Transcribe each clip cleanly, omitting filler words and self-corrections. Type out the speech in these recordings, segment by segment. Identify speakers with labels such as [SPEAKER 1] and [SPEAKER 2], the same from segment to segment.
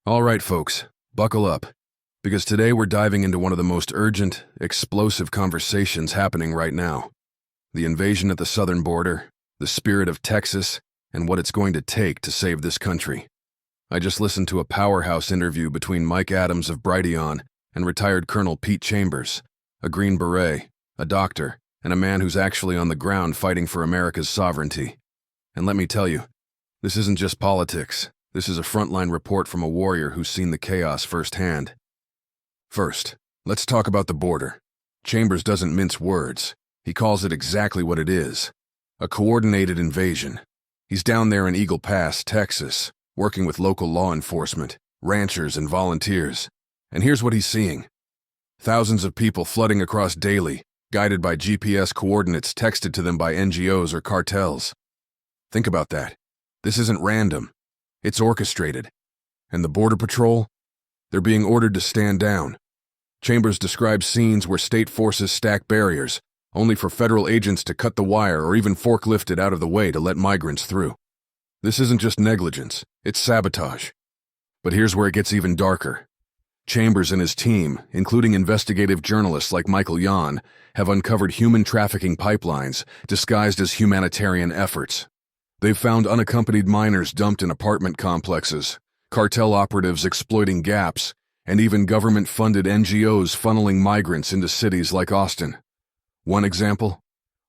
[SPEAKER 1] All right, folks, buckle up, because today we're diving into one of the most urgent, explosive conversations happening right now. The invasion at the southern border, the spirit of Texas, and what it's going to take to save this country. I just listened to a powerhouse interview between Mike Adams of BrightLearn and retired Colonel Pete Chambers, a Green Beret, a doctor, and a man who's actually on the ground fighting for America's sovereignty. And let me tell you, this isn't just politics. This is a frontline report from a warrior who's seen the chaos firsthand. First, let's talk about the border. Chambers doesn't mince words. He calls it exactly what it is: a coordinated invasion. He's down there in Eagle Pass, Texas, working with local law enforcement, ranchers, and volunteers. And here's what he's seeing. Thousands of people flooding across daily, guided by GPS coordinates texted to them by NGOs or cartels. Think about that. This isn't random. It's orchestrated. And the Border Patrol? They're being ordered to stand down. Chambers describes scenes where state forces stack barriers, only for federal agents to cut the wire or even forklift it out of the way to let migrants through. This isn't just negligence, it's sabotage. But here's where it gets even darker. Chambers and his team, including investigative journalists like Michael Yon, have uncovered human trafficking pipelines disguised as humanitarian efforts. They've found unaccompanied minors dumped in apartment complexes, cartel operatives exploiting gaps, and even government-funded NGOs funneling migrants into cities like Austin. One example: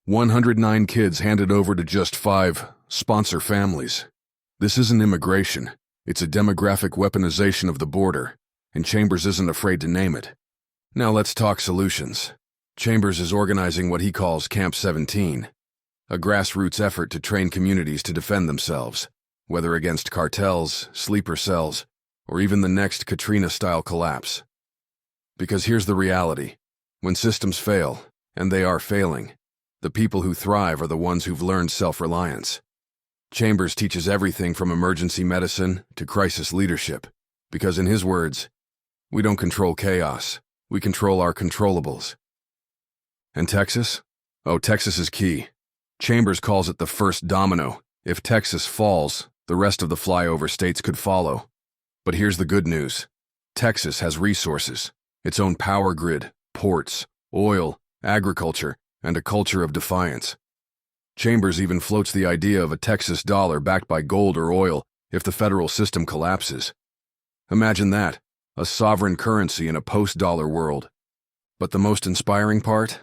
[SPEAKER 1] 109 kids handed over to just 5 sponsor families. This isn't immigration. It's a demographic weaponization of the border, and Chambers isn't afraid to name it. Now let's talk solutions. Chambers is organizing what he calls Camp 17, a grassroots effort to train communities to defend themselves, whether against cartels, sleeper cells, or even the next Katrina-style collapse. Because here's the reality. When systems fail, and they are failing, the people who thrive are the ones who've learned self-reliance. Chambers teaches everything from emergency medicine to crisis leadership, because in his words, we don't control chaos, we control our controllables. And Texas? Oh, Texas is key. Chambers calls it the first domino. If Texas falls, the rest of the flyover states could follow. But here's the good news. Texas has resources, its own power grid, ports, oil, agriculture, and a culture of defiance. Chambers even floats the idea of a Texas dollar backed by gold or oil if the federal system collapses. Imagine that, a sovereign currency in a post-dollar world. But the most inspiring part?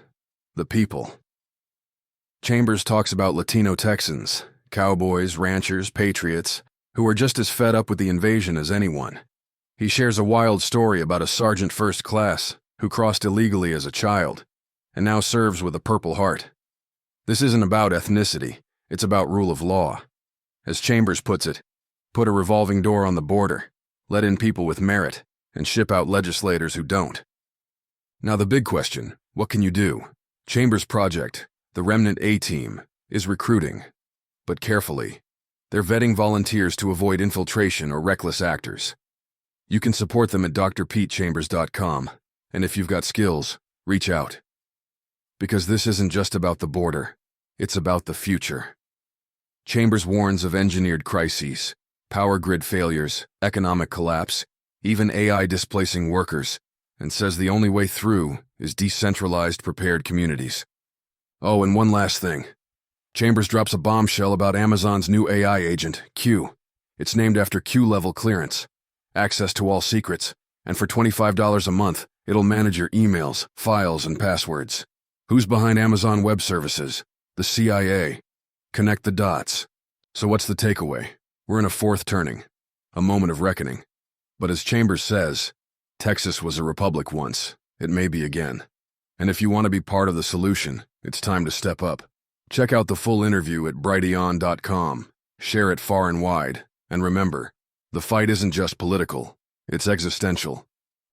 [SPEAKER 1] The people. Chambers talks about Latino Texans, cowboys, ranchers, patriots, who are just as fed up with the invasion as anyone. He shares a wild story about a sergeant first class who crossed illegally as a child and now serves with a Purple Heart. This isn't about ethnicity, it's about rule of law. As Chambers puts it, put a revolving door on the border, let in people with merit, and ship out legislators who don't. Now the big question, what can you do? Chambers' project, the Remnant A-Team, is recruiting. But carefully. They're vetting volunteers to avoid infiltration or reckless actors. You can support them at drpetechambers.com, and if you've got skills, reach out. Because this isn't just about the border, it's about the future. Chambers warns of engineered crises, power grid failures, economic collapse, even AI displacing workers, and says the only way through is decentralized, prepared communities. Oh, and one last thing. Chambers drops a bombshell about Amazon's new AI agent, Q. It's named after Q-level clearance, access to all secrets, and for $25 a month, it'll manage your emails, files, and passwords. Who's behind Amazon Web Services? The CIA. Connect the dots. So what's the takeaway? We're in a fourth turning, a moment of reckoning. But as Chambers says, Texas was a republic once. It may be again. And if you want to be part of the solution, it's time to step up. Check out the full interview at brighteon.com. Share it far and wide. And remember, the fight isn't just political, it's existential.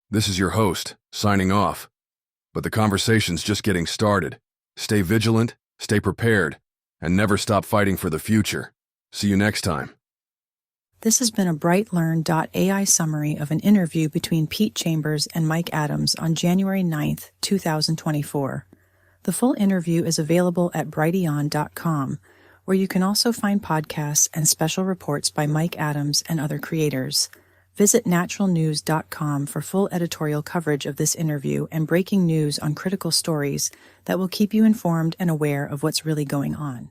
[SPEAKER 1] This is your host, signing off. But the conversation's just getting started. Stay vigilant, stay prepared, and never stop fighting for the future. See you next time.
[SPEAKER 2] This has been a BrightLearn.ai summary of an interview between Pete Chambers and Mike Adams on January 9th, 2024. The full interview is available at brighteon.com, where you can also find podcasts and special reports by Mike Adams and other creators. Visit naturalnews.com for full editorial coverage of this interview and breaking news on critical stories that will keep you informed and aware of what's really going on.